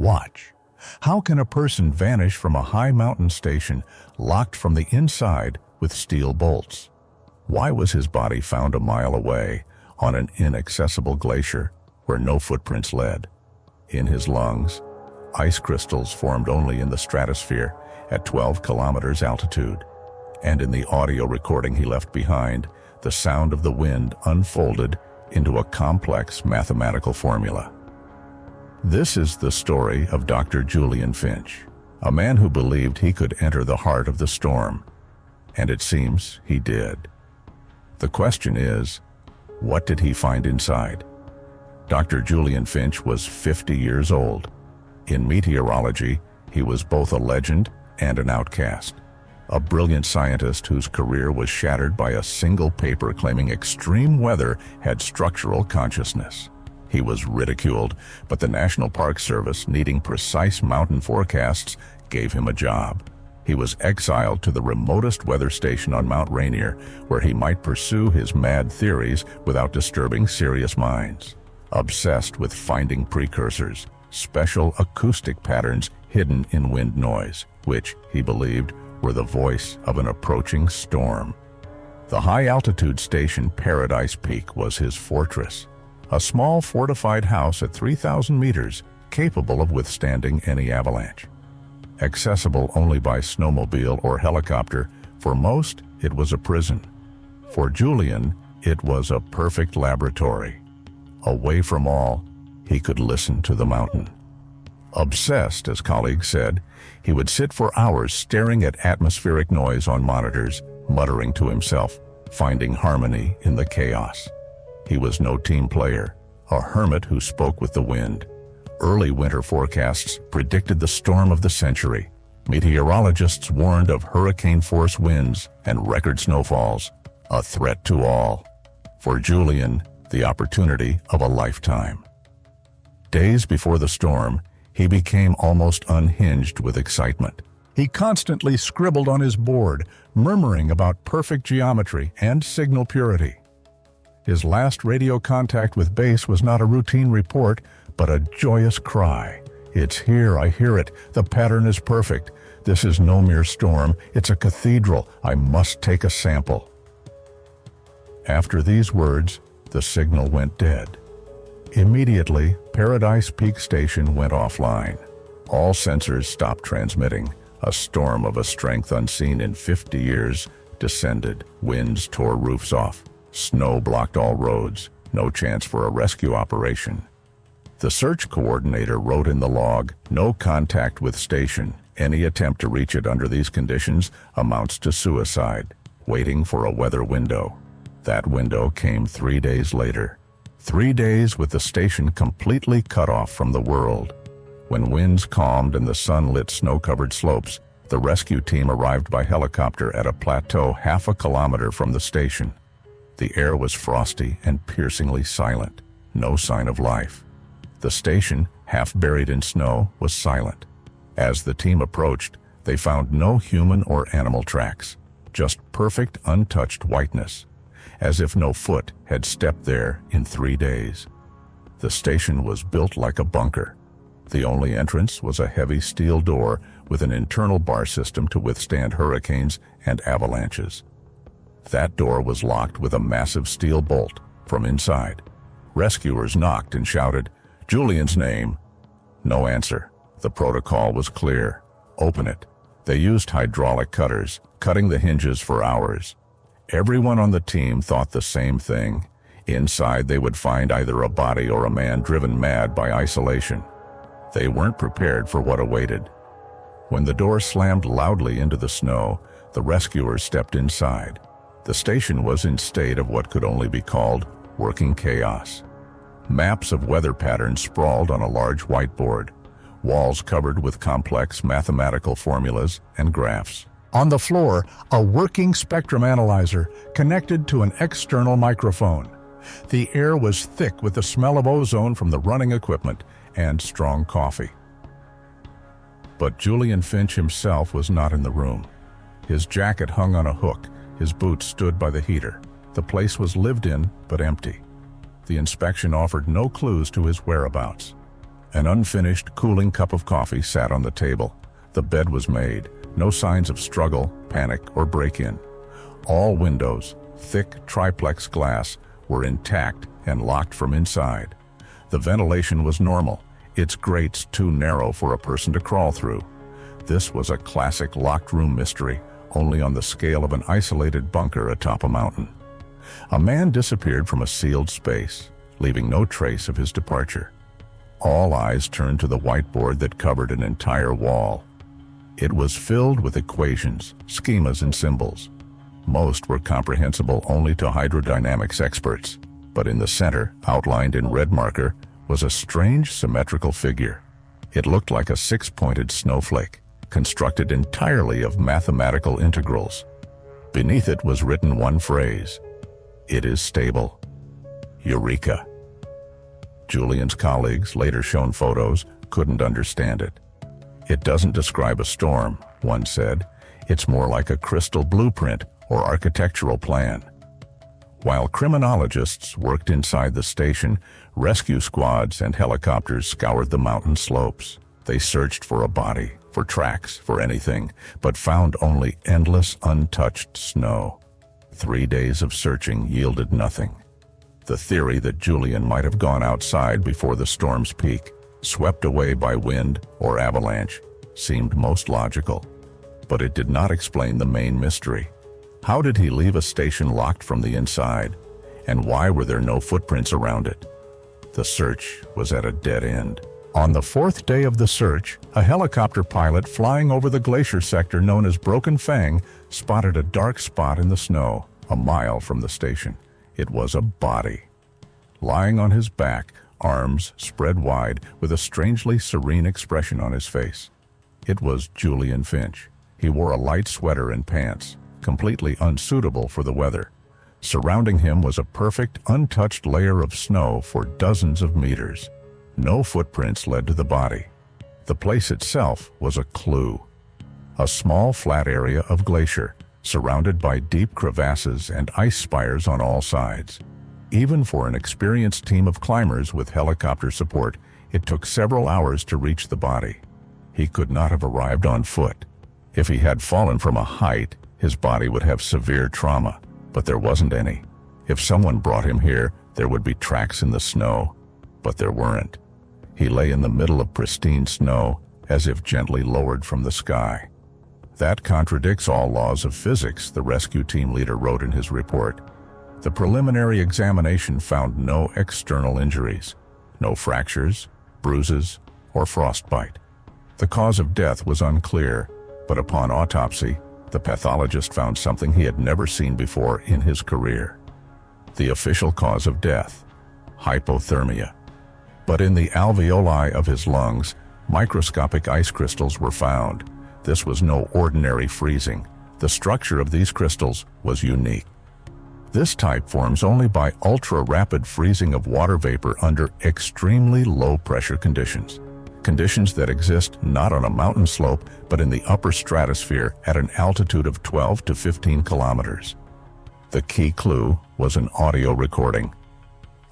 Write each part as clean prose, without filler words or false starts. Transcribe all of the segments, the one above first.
Watch. How can a person vanish from a high mountain station locked from the inside with steel bolts? Why was his body found a mile away on an inaccessible glacier where no footprints led? In his lungs, ice crystals formed only in the stratosphere at 12 kilometers altitude. And in the audio recording he left behind, the sound of the wind unfolded into a complex mathematical formula. This is the story of Dr. Julian Finch, a man who believed he could enter the heart of the storm. And it seems he did. The question is, what did he find inside? Dr. Julian Finch was 50 years old. In meteorology, he was both a legend and an outcast. A brilliant scientist whose career was shattered by a single paper claiming extreme weather had structural consciousness. He was ridiculed, but the National Park Service, needing precise mountain forecasts, gave him a job. He was exiled to the remotest weather station on Mount Rainier, where he might pursue his mad theories without disturbing serious minds. Obsessed with finding precursors, special acoustic patterns hidden in wind noise, which, he believed, were the voice of an approaching storm. The high-altitude station Paradise Peak was his fortress, a small fortified house at 3,000 meters, capable of withstanding any avalanche. Accessible only by snowmobile or helicopter, for most it was a prison. For Julian, it was a perfect laboratory. Away from all, he could listen to the mountain. Obsessed, as colleagues said, he would sit for hours staring at atmospheric noise on monitors, muttering to himself, finding harmony in the chaos. He was no team player, a hermit who spoke with the wind. Early winter forecasts predicted the storm of the century. Meteorologists warned of hurricane-force winds and record snowfalls, a threat to all. For Julian, the opportunity of a lifetime. Days before the storm, he became almost unhinged with excitement. He constantly scribbled on his board, murmuring about perfect geometry and signal purity. His last radio contact with base was not a routine report, but a joyous cry. "It's here, I hear it. The pattern is perfect. This is no mere storm, it's a cathedral. I must take a sample." After these words, the signal went dead. Immediately, Paradise Peak Station went offline. All sensors stopped transmitting. A storm of a strength unseen in 50 years descended. Winds tore roofs off. Snow blocked all roads. No chance for a rescue operation. The search coordinator wrote in the log, "No contact with station. Any attempt to reach it under these conditions amounts to suicide. Waiting for a weather window." That window came 3 days later. 3 days with the station completely cut off from the world. When winds calmed and the sun lit snow-covered slopes, the rescue team arrived by helicopter at a plateau half a kilometer from the station. The air was frosty and piercingly silent. No sign of life. The station, half buried in snow, was silent. As the team approached, they found no human or animal tracks, just perfect, untouched whiteness, as if no foot had stepped there in 3 days. The station was built like a bunker. The only entrance was a heavy steel door with an internal bar system to withstand hurricanes and avalanches. That door was locked with a massive steel bolt from inside. Rescuers knocked and shouted, "Julian's name." No answer. The protocol was clear. Open it. They used hydraulic cutters, cutting the hinges for hours. Everyone on the team thought the same thing. Inside they would find either a body or a man driven mad by isolation. They weren't prepared for what awaited. When the door slammed loudly into the snow, the rescuers stepped inside. The station was in a state of what could only be called working chaos. Maps of weather patterns sprawled on a large whiteboard, walls covered with complex mathematical formulas and graphs. On the floor, a working spectrum analyzer connected to an external microphone. The air was thick with the smell of ozone from the running equipment and strong coffee. But Julian Finch himself was not in the room. His jacket hung on a hook. His boots stood by the heater. The place was lived in, but empty. The inspection offered no clues to his whereabouts. An unfinished, cooling cup of coffee sat on the table. The bed was made. No signs of struggle, panic, or break-in. All windows, thick triplex glass, were intact and locked from inside. The ventilation was normal, its grates too narrow for a person to crawl through. This was a classic locked room mystery, only on the scale of an isolated bunker atop a mountain. A man disappeared from a sealed space, leaving no trace of his departure. All eyes turned to the whiteboard that covered an entire wall. It was filled with equations, schemas, and symbols. Most were comprehensible only to hydrodynamics experts, but in the center, outlined in red marker, was a strange symmetrical figure. It looked like a six-pointed snowflake, constructed entirely of mathematical integrals. Beneath it was written one phrase: "It is stable." Eureka! Julian's colleagues, later shown photos, couldn't understand it. "It doesn't describe a storm," one said. "It's more like a crystal blueprint or architectural plan." While criminologists worked inside the station, rescue squads and helicopters scoured the mountain slopes. They searched for a body, for tracks, for anything, but found only endless, untouched snow. 3 days of searching yielded nothing. The theory that Julian might have gone outside before the storm's peak, swept away by wind or avalanche, seemed most logical. But it did not explain the main mystery. How did he leave a station locked from the inside? And why were there no footprints around it? The search was at a dead end. On the 4th day of the search, a helicopter pilot flying over the Glacier sector known as Broken Fang spotted a dark spot in the snow, a mile from the station. It was a body. Lying on his back, arms spread wide, with a strangely serene expression on his face. It was Julian Finch. He wore a light sweater and pants, completely unsuitable for the weather. Surrounding him was a perfect, untouched layer of snow for dozens of meters. No footprints led to the body. The place itself was a clue. A small flat area of glacier, surrounded by deep crevasses and ice spires on all sides. Even for an experienced team of climbers with helicopter support, it took several hours to reach the body. He could not have arrived on foot. If he had fallen from a height, his body would have severe trauma, but there wasn't any. If someone brought him here, there would be tracks in the snow, but there weren't. He lay in the middle of pristine snow, as if gently lowered from the sky. That contradicts all laws of physics, the rescue team leader wrote in his report. The preliminary examination found no external injuries, no fractures, bruises, or frostbite. The cause of death was unclear, but upon autopsy, the pathologist found something he had never seen before in his career. The official cause of death: hypothermia. But in the alveoli of his lungs, microscopic ice crystals were found. This was no ordinary freezing. The structure of these crystals was unique. This type forms only by ultra-rapid freezing of water vapor under extremely low-pressure conditions. Conditions that exist not on a mountain slope, but in the upper stratosphere at an altitude of 12 to 15 kilometers. The key clue was an audio recording.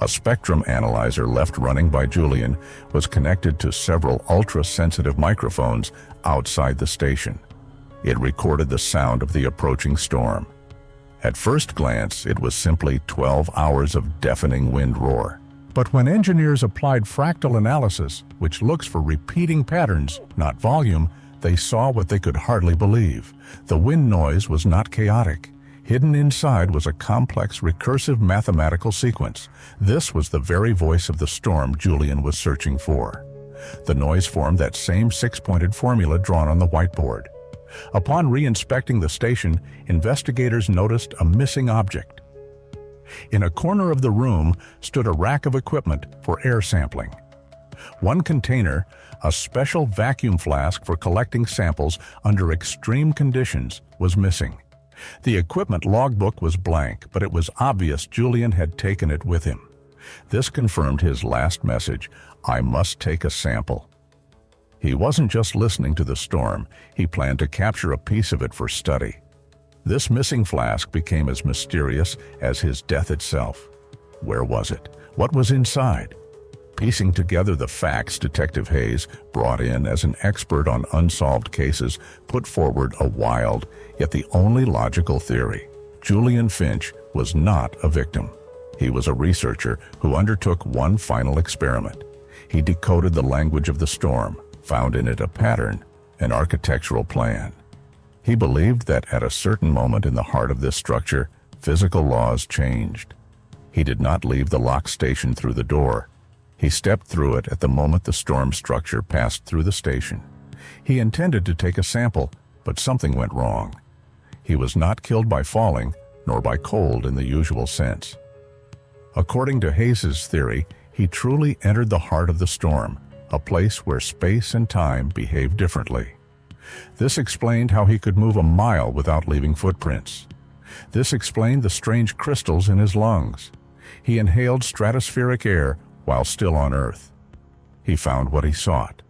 A spectrum analyzer left running by Julian was connected to several ultra-sensitive microphones outside the station. It recorded the sound of the approaching storm. At first glance, it was simply 12 hours of deafening wind roar. But when engineers applied fractal analysis, which looks for repeating patterns, not volume, they saw what they could hardly believe. The wind noise was not chaotic. Hidden inside was a complex, recursive mathematical sequence. This was the very voice of the storm Julian was searching for. The noise formed that same six-pointed formula drawn on the whiteboard. Upon re-inspecting the station, investigators noticed a missing object. In a corner of the room stood a rack of equipment for air sampling. One container, a special vacuum flask for collecting samples under extreme conditions, was missing. The equipment logbook was blank, but it was obvious Julian had taken it with him. This confirmed his last message: "I must take a sample." He wasn't just listening to the storm, he planned to capture a piece of it for study. This missing flask became as mysterious as his death itself. Where was it? What was inside? Piecing together the facts, Detective Hayes, brought in as an expert on unsolved cases, put forward a wild, yet the only logical theory. Julian Finch was not a victim. He was a researcher who undertook one final experiment. He decoded the language of the storm, found in it a pattern, an architectural plan. He believed that at a certain moment in the heart of this structure, physical laws changed. He did not leave the locked station through the door. He stepped through it at the moment the storm structure passed through the station. He intended to take a sample, but something went wrong. He was not killed by falling, nor by cold in the usual sense. According to Hayes's theory, he truly entered the heart of the storm, a place where space and time behave differently. This explained how he could move a mile without leaving footprints. This explained the strange crystals in his lungs. He inhaled stratospheric air while still on Earth. He found what he sought.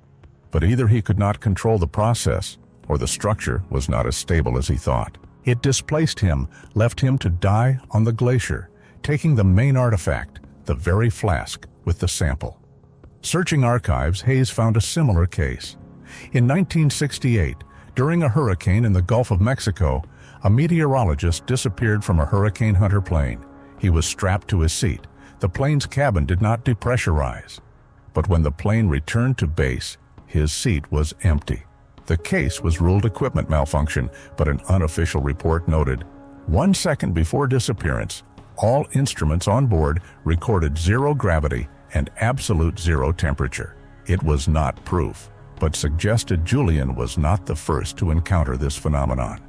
But either he could not control the process, or the structure was not as stable as he thought. It displaced him, left him to die on the Glacier, taking the main artifact, the very flask, with the sample. Searching archives, Hayes found a similar case. In 1968, during a hurricane in the Gulf of Mexico, a meteorologist disappeared from a hurricane hunter plane. He was strapped to his seat. The plane's cabin did not depressurize. But when the plane returned to base, his seat was empty. The case was ruled equipment malfunction, but an unofficial report noted, 1 second before disappearance, all instruments on board recorded 0 gravity and absolute 0 temperature. It was not proof, but suggested Julian was not the first to encounter this phenomenon.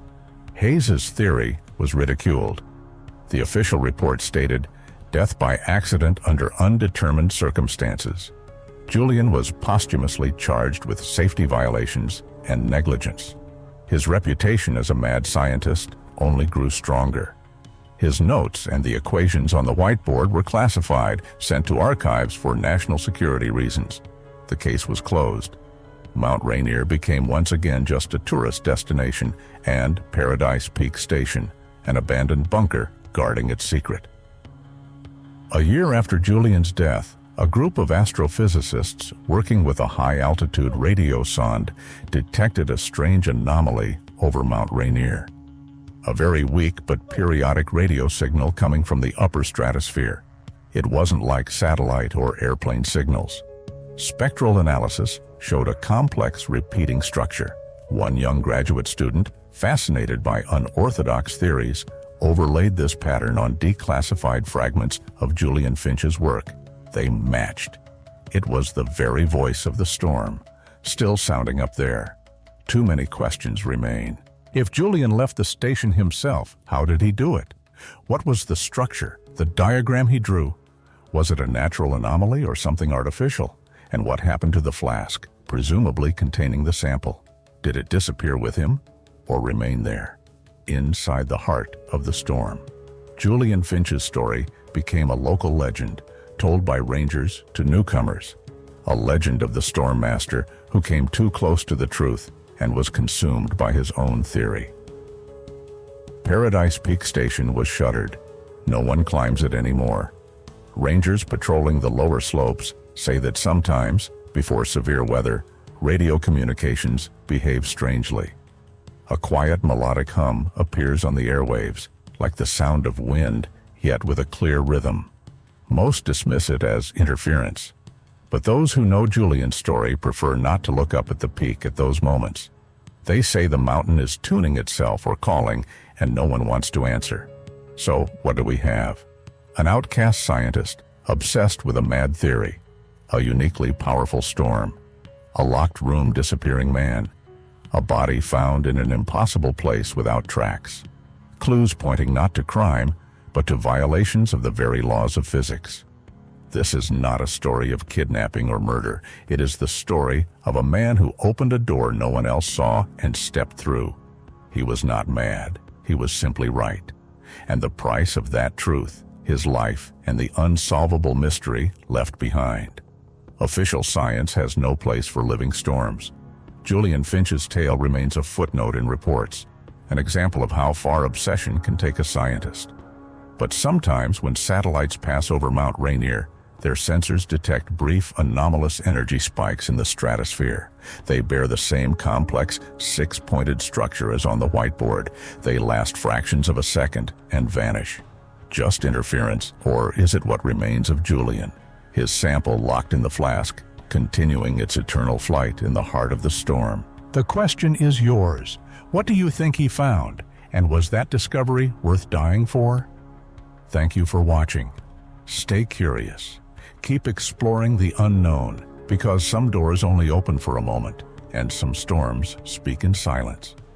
Hayes's theory was ridiculed. The official report stated, death by accident under undetermined circumstances. Julian was posthumously charged with safety violations and negligence. His reputation as a mad scientist only grew stronger. His notes and the equations on the whiteboard were classified, sent to archives for national security reasons. The case was closed. Mount Rainier became once again just a tourist destination, and Paradise Peak Station, an abandoned bunker guarding its secret. A year after Julian's death, a group of astrophysicists working with a high-altitude radio sonde detected a strange anomaly over Mount Rainier. A very weak but periodic radio signal coming from the upper stratosphere. It wasn't like satellite or airplane signals. Spectral analysis showed a complex repeating structure. One young graduate student, fascinated by unorthodox theories, overlaid this pattern on declassified fragments of Julian Finch's work. They matched. It was the very voice of the storm, still sounding up there. Too many questions remain. If Julian left the station himself, how did he do it? What was the structure, the diagram he drew? Was it a natural anomaly or something artificial? And what happened to the flask, presumably containing the sample? Did it disappear with him, or remain there, inside the heart of the storm? Julian Finch's story became a local legend, told by rangers to newcomers. A legend of the storm master who came too close to the truth and was consumed by his own theory. Paradise Peak Station was shuttered. No one climbs it anymore. Rangers patrolling the lower slopes say that sometimes, before severe weather, radio communications behave strangely. A quiet melodic hum appears on the airwaves, like the sound of wind, yet with a clear rhythm. Most dismiss it as interference, but those who know Julian's story prefer not to look up at the peak at those moments. They say the mountain is tuning itself or calling, and no one wants to answer. So, what do we have? An outcast scientist, obsessed with a mad theory, a uniquely powerful storm, a locked room disappearing man, a body found in an impossible place without tracks, clues pointing not to crime, but to violations of the very laws of physics. This is not a story of kidnapping or murder. It is the story of a man who opened a door no one else saw and stepped through. He was not mad. He was simply right. And the price of that truth, his life, and the unsolvable mystery left behind. Official science has no place for living storms. Julian Finch's tale remains a footnote in reports, an example of how far obsession can take a scientist. But sometimes when satellites pass over Mount Rainier, Their sensors detect brief anomalous energy spikes in the stratosphere. They bear the same complex, six-pointed structure as on the whiteboard. They last fractions of a second and vanish. Just interference, or is it what remains of Julian? His sample locked in the flask, continuing its eternal flight in the heart of the storm. The question is yours. What do you think he found? And was that discovery worth dying for? Thank you for watching. Stay curious. Keep exploring the unknown, because some doors only open for a moment, and some storms speak in silence.